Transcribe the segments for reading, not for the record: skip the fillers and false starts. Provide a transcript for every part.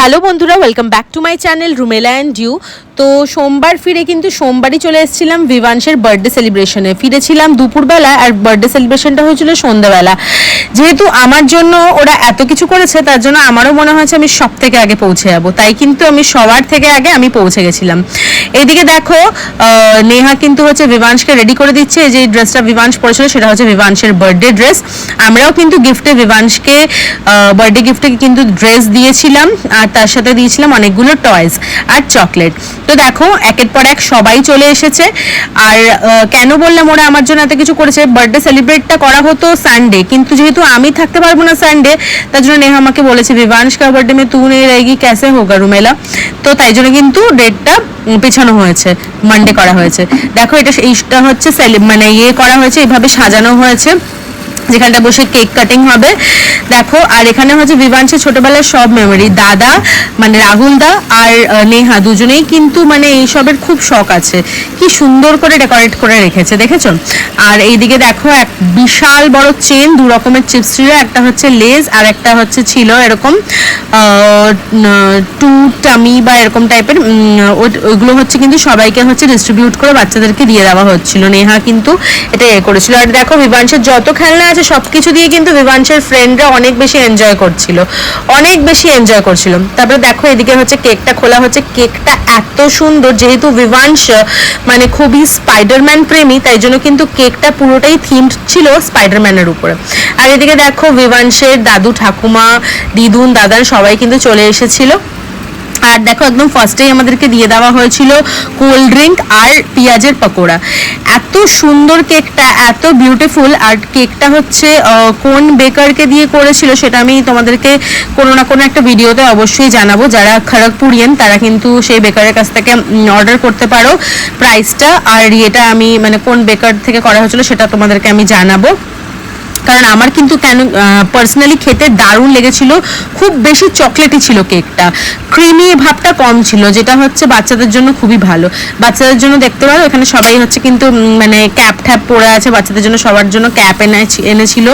Hello বন্ধুরা, welcome back to my channel Rumela and you. তো সোমবার ফিরে কিন্তু সোমবারই চলে এসেছিলাম ভিভাংশের বার্থডে সেলিব্রেশনে। ফিরেছিলাম দুপুরবেলা আর বার্থডে সেলিব্রেশনটা হয়েছিল সন্ধ্যাবেলা। যেহেতু আমার জন্য ওরা এত কিছু করেছে, তার জন্য আমারও মনে হয়েছে আমি সব থেকে আগে পৌঁছে যাবো, তাই কিন্তু আমি সবার থেকে আগে আমি পৌঁছে গেছিলাম। এইদিকে দেখো নেহা কিন্তু হচ্ছে ভিভাংশকে রেডি করে দিচ্ছে। যে ড্রেসটা ভিভাংশ পরেছিল সেটা হচ্ছে ভিভাংশের বার্থডে ড্রেস। আমরাও কিন্তু গিফটে ভিভাংশকে বার্থডে গিফটে কিন্তু ড্রেস দিয়েছিলাম, আর তার সাথে দিয়েছিলাম অনেকগুলো টয়েস আর চকলেট। তো দেখো একের পর এক সবাই চলে এসেছে। আর কেন বললাম ওরা আমার জন্য এত কিছু করেছে, বার্থডে সেলিব্রেটটা করা হতো সানডে, কিন্তু যেহেতু আমি থাকতে পারবো না সানডে, তার জন্য নেহা আমাকে বলেছে ভিভাংশ কা বার্থডে মে তু নেই रहेगी कैसे होगा রুমেলা। তো তাই জন্য কিন্তু ডেটটা পেছানো হয়েছে, মানডে করা হয়েছে। দেখো এইটা হচ্ছে মানে ইয়ে করা হয়েছে, এইভাবে সাজানো হয়েছে যেখানটা বসে কেক কাটিং হবে। দেখো আর এখানে হচ্ছে ভিভাংশের ছোটবেলার সব মেমোরি। দাদা মানে রাহুল দা আর নেহা দুজনেই কিন্তু মানে এইসবের খুব শখ আছে। কি সুন্দর করে ডেকোরেট করে রেখেছে দেখেছো। আর এইদিকে দেখো এক বিশাল বড় চেন, দু রকমের চিপস ছিল, একটা হচ্ছে লেজ আর একটা হচ্ছে ছিল এরকম টু টামি বা এরকম টাইপের। ওইগুলো হচ্ছে কিন্তু সবাইকে হচ্ছে ডিস্ট্রিবিউট করে বাচ্চাদেরকে দিয়ে দেওয়া হচ্ছিল। নেহা কিন্তু এটা করেছিল। আর দেখো ভিভাংশের যত খেলনা আছে সবকিছু দিয়ে কিন্তু ভিভাংশের ফ্রেন্ডরা অনেক বেশি এনজয় করছিল, অনেক বেশি এনজয় করছিল। তারপরে দেখো এদিকে হচ্ছে কেকটা খোলা হচ্ছে। কেকটা এত সুন্দর, যেহেতু ভিভাংশ মানে খুবই স্পাইডারম্যান প্রেমী, তাই জন্য কিন্তু কেকটা পুরোটাই থিমড ছিল স্পাইডারম্যানের উপরে। আর এদিকে দেখো ভিভাংশের দাদু ঠাকুমা দিদুন দাদান সবাই কিন্তু চলে এসেছিল। আর দেখো একদম ফার্স্টেই আমাদেরকে দিয়ে দেওয়া হয়েছিল কোল্ড ড্রিঙ্ক আর পেঁয়াজের পকোড়া। এত সুন্দর কেকটা, এত বিউটিফুল। আর কেকটা হচ্ছে কোন বেকারকে দিয়ে করেছিল সেটা আমি তোমাদেরকে কোনো না কোনো একটা ভিডিওতে অবশ্যই জানাবো। যারা খড়গপুরিয়ান তারা কিন্তু সেই বেকারের কাছ থেকে অর্ডার করতে পারো প্রাইসটা। আর এটা আমি মানে কোন বেকার থেকে করা হয়েছিল সেটা তোমাদেরকে আমি জানাবো, কারণ আমার কিন্তু কেন পার্সোনালি খেতে দারুণ লেগেছিল। খুব বেশি চকলেটই ছিল কেকটা, ক্রিমি ভাবটা কম ছিল, যেটা হচ্ছে বাচ্চাদের জন্য খুবই ভালো। বাচ্চাদের জন্য দেখতে পারো এখানে সবাই হচ্ছে কিন্তু মানে ক্যাপ ট্যাপ পরে আছে, বাচ্চাদের জন্য সবার জন্য ক্যাপ এনেছিল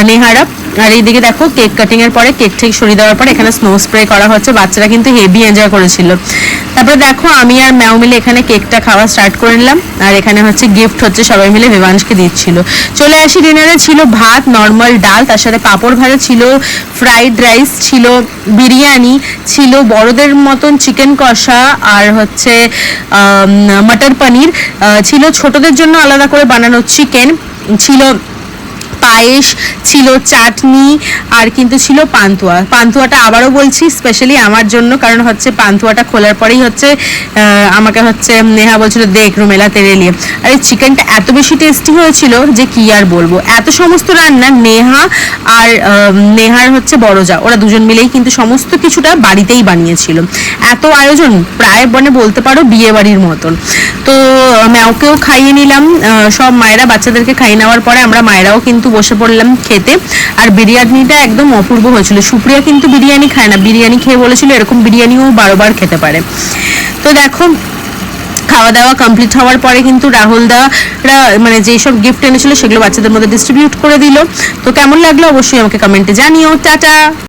নেহারা। আর এইদিকে দেখো কেক কাটিং এর পরে কেক ঠিক সরিয়ে দেওয়ার পরে এখানে স্নো স্প্রে করা হচ্ছে, বাচ্চারা কিন্তু হেভি এনজয় করেছিল। তারপরে দেখো আমি আর ম্যাও মিলে এখানে কেকটা খাওয়া স্টার্ট করে নিলাম। আর এখানে হচ্ছে গিফট হচ্ছে সবাই মিলে ভিভাংশকে দিচ্ছিল। চলে আসি ডিনারে, ছিল ভাত, নর্মাল ডাল, তার সাথে পাঁপড় ভাজা ছিল, ফ্রাইড রাইস ছিল, বিরিয়ানি ছিল, বড়দের মতন চিকেন কষা, আর হচ্ছে মটর পনির ছিল, ছোটদের জন্য আলাদা করে বানানো চিকেন ছিল, পায়েস ছিল, চাটনি, আর কিন্তু ছিল পান্তুয়া। পান্তুয়াটা আবারও বলছি স্পেশালি আমার জন্য, কারণ হচ্ছে পান্তুয়াটা খোলার পরেই হচ্ছে আমাকে হচ্ছে নেহা বলছিল দেখ রুমেলা তেরে লিয়ে। আর এই চিকেনটা এত বেশি টেস্টি হয়েছিল যে কি আর বলবো। এত সমস্ত রান্না নেহা আর নেহার হচ্ছে বড় যা, ওরা দুজন মিলেই কিন্তু সমস্ত কিছুটা বাড়িতেই বানিয়েছিল। এত আয়োজন, প্রায় মানে বলতে পারো বিয়ে বাড়ির মতন। তো ম্যাওকেও খাইয়ে নিলাম, সব মায়েরা বাচ্চাদেরকে খাইয়ে নেওয়ার পরে আমরা মায়েরাও কিন্তু বসে পড়লাম খেতে। আর বিরিয়ানিটা একদম অপূর্ব হয়েছিল। সুপ্রিয়া কিন্তু বিরিয়ানি খায় না, বিরিয়ানি খেয়ে বলেছিল এরকম বিরিয়ানিও 12 বার খেতে পারে। তো দেখো খাওয়া দাওয়া কমপ্লিট হওয়ার পরে কিন্তু রাহুল দারা মানে যেসব গিফট এনেছিল সেগুলো বাচ্চাদের মধ্যে ডিস্ট্রিবিউট করে দিল। তো কেমন লাগলো অবশ্যই আমাকে কমেন্টে জানিও। টাটা।